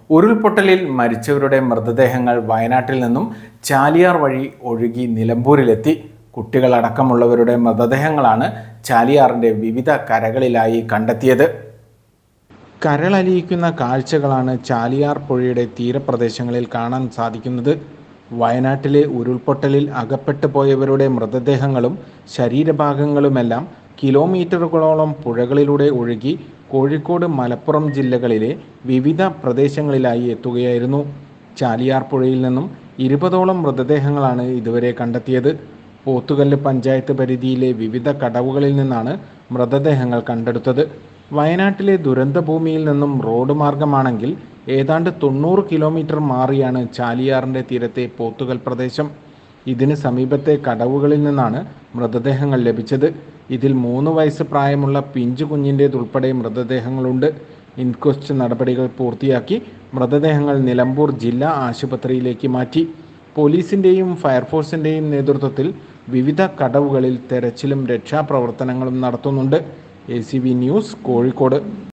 ഉരുൾപൊട്ടലിൽ മരിച്ചവരുടെ മൃതദേഹങ്ങൾ വയനാട്ടിൽ നിന്നും ചാലിയാർ വഴി ഒഴുകി നിലമ്പൂരിലെത്തി. കുട്ടികളടക്കമുള്ളവരുടെ മൃതദേഹങ്ങളാണ് ചാലിയാറിൻ്റെ വിവിധ കരകളിലായി കണ്ടെത്തിയത്. കരളലിയിക്കുന്ന കാഴ്ചകളാണ് ചാലിയാർ പുഴയുടെ തീരപ്രദേശങ്ങളിൽ കാണാൻ സാധിക്കുന്നത്. വയനാട്ടിലെ ഉരുൾപൊട്ടലിൽ അകപ്പെട്ടു പോയവരുടെ മൃതദേഹങ്ങളും ശരീരഭാഗങ്ങളുമെല്ലാം കിലോമീറ്ററുകളോളം പുഴകളിലൂടെ ഒഴുകി കോഴിക്കോട്, മലപ്പുറം ജില്ലകളിലെ വിവിധ പ്രദേശങ്ങളിലായി എത്തുകയായിരുന്നു. ചാലിയാർ പുഴയിൽ നിന്നും 20ഓളം മൃതദേഹങ്ങളാണ് ഇതുവരെ കണ്ടെത്തിയത്. പോത്തുകല്ല് പഞ്ചായത്ത് പരിധിയിലെ വിവിധ കടവുകളിൽ നിന്നാണ് മൃതദേഹങ്ങൾ കണ്ടെടുത്തത്. വയനാട്ടിലെ ദുരന്തഭൂമിയിൽ നിന്നും റോഡ് മാർഗമാണെങ്കിൽ ഏതാണ്ട് 90 കിലോമീറ്റർ മാറിയാണ് ചാലിയാറിൻ്റെ തീരത്തെ പോത്തുകൽ പ്രദേശം. ഇതിന് സമീപത്തെ കടവുകളിൽ നിന്നാണ് മൃതദേഹങ്ങൾ ലഭിച്ചത്. ഇതിൽ 3 വയസ്സ് പ്രായമുള്ള പിഞ്ചു കുഞ്ഞിൻ്റേതുൾപ്പെടെ മൃതദേഹങ്ങളുണ്ട്. ഇൻക്വസ്റ്റ് നടപടികൾ പൂർത്തിയാക്കി മൃതദേഹങ്ങൾ നിലമ്പൂർ ജില്ലാ ആശുപത്രിയിലേക്ക് മാറ്റി. പോലീസിൻ്റെയും ഫയർഫോഴ്സിൻ്റെയും നേതൃത്വത്തിൽ വിവിധ കടവുകളിൽ തെരച്ചിലും രക്ഷാപ്രവർത്തനങ്ങളും നടത്തുന്നുണ്ട്. ACV news, Kozhikode.